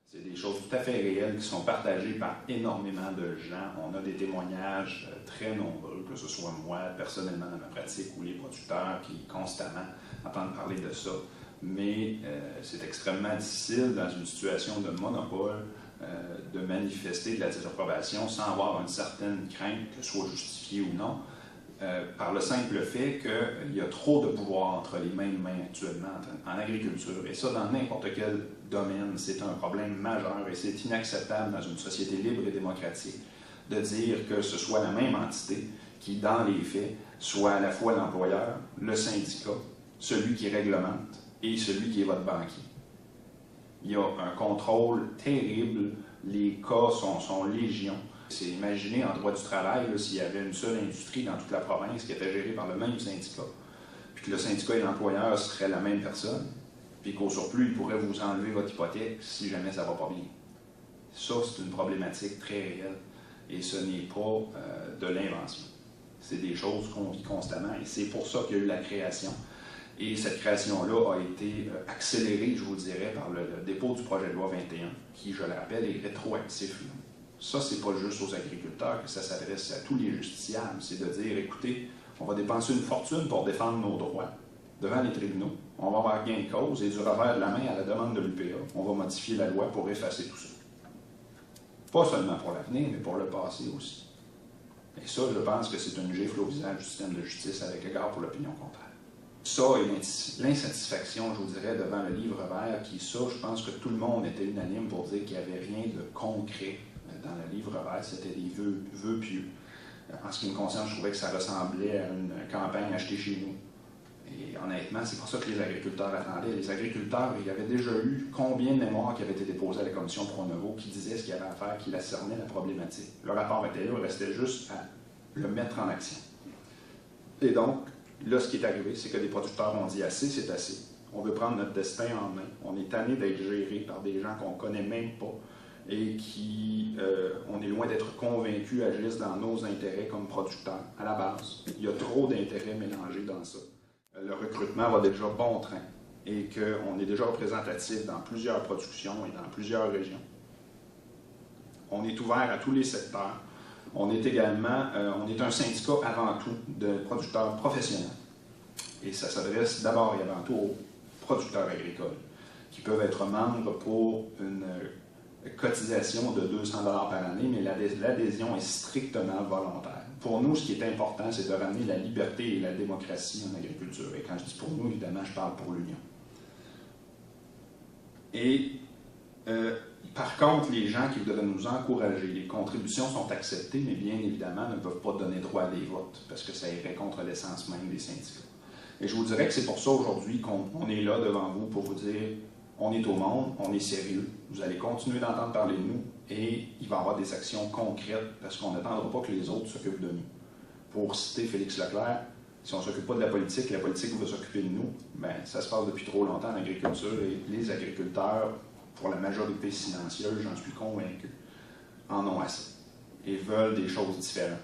C'est des choses tout à fait réelles qui sont partagées par énormément de gens. On a des témoignages très nombreux, que ce soit moi, personnellement dans ma pratique, ou les producteurs qui constamment entendent parler de ça. Mais c'est extrêmement difficile dans une situation de monopole de manifester de la désapprobation sans avoir une certaine crainte, que ce soit justifiée ou non, par le simple fait qu'il y a trop de pouvoir entre les mains actuellement en agriculture. Et ça, dans n'importe quel domaine, c'est un problème majeur et c'est inacceptable dans une société libre et démocratique de dire que ce soit la même entité qui, dans les faits, soit à la fois l'employeur, le syndicat, celui qui réglemente et celui qui est votre banquier. Il y a un contrôle terrible, les cas sont légion. C'est imaginer en droit du travail s'il y avait une seule industrie dans toute la province qui était gérée par le même syndicat, puis que le syndicat et l'employeur seraient la même personne, puis qu'au surplus, il pourrait vous enlever votre hypothèque si jamais ça ne va pas bien. Ça, c'est une problématique très réelle, et ce n'est pas de l'invention. C'est des choses qu'on vit constamment, et c'est pour ça qu'il y a eu la création. Et cette création-là a été accélérée, je vous dirais, par le dépôt du projet de loi 21, qui, je le rappelle, est rétroactif. Ça, c'est pas juste aux agriculteurs que ça s'adresse à tous les justiciables. C'est de dire, écoutez, on va dépenser une fortune pour défendre nos droits devant les tribunaux. On va avoir gain de cause et du revers de la main à la demande de l'UPA, on va modifier la loi pour effacer tout ça. Pas seulement pour l'avenir, mais pour le passé aussi. Et ça, je pense que c'est une gifle au visage du système de justice avec égard pour l'opinion contraire. Ça et l'insatisfaction, je vous dirais, devant le livre vert, qui, ça, je pense que tout le monde était unanime pour dire qu'il n'y avait rien de concret dans le livre vert, c'était des vœux pieux. En ce qui me concerne, je trouvais que ça ressemblait à une campagne achetée chez nous. Et honnêtement, c'est pas ça que les agriculteurs attendaient. Les agriculteurs, il y avait déjà eu combien de mémoires qui avaient été déposées à la commission Pronovo qui disaient ce qu'il y avait à faire, qui la cernait la problématique. Le rapport était là, il restait juste à le mettre en action. Et donc, là, ce qui est arrivé, c'est que les producteurs ont dit assez, c'est assez. On veut prendre notre destin en main. On est tanné d'être géré par des gens qu'on ne connaît même pas et qui, on est loin d'être convaincus, agissent dans nos intérêts comme producteurs. À la base, il y a trop d'intérêts mélangés dans ça. Le recrutement va déjà bon train et qu'on est déjà représentatif dans plusieurs productions et dans plusieurs régions. On est ouvert à tous les secteurs. On est également, on est un syndicat avant tout de producteurs professionnels. Et ça s'adresse d'abord et avant tout aux producteurs agricoles qui peuvent être membres pour une cotisation de 200 $ par année, mais l'adhésion est strictement volontaire. Pour nous, ce qui est important, c'est de ramener la liberté et la démocratie en agriculture. Et quand je dis pour nous, évidemment, je parle pour l'Union. Et par contre, les gens qui voudraient nous encourager, les contributions sont acceptées, mais bien évidemment ne peuvent pas donner droit à des votes, parce que ça irait contre l'essence même des syndicats. Et je vous dirais que c'est pour ça aujourd'hui qu'on est là devant vous pour vous dire on est au monde, on est sérieux, vous allez continuer d'entendre parler de nous et il va y avoir des actions concrètes parce qu'on n'attendra pas que les autres s'occupent de nous. Pour citer Félix Leclerc, si on ne s'occupe pas de la politique va s'occuper de nous, bien, ça se passe depuis trop longtemps en agriculture et les agriculteurs, pour la majorité silencieuse, j'en suis convaincu, en ont assez et veulent des choses différentes.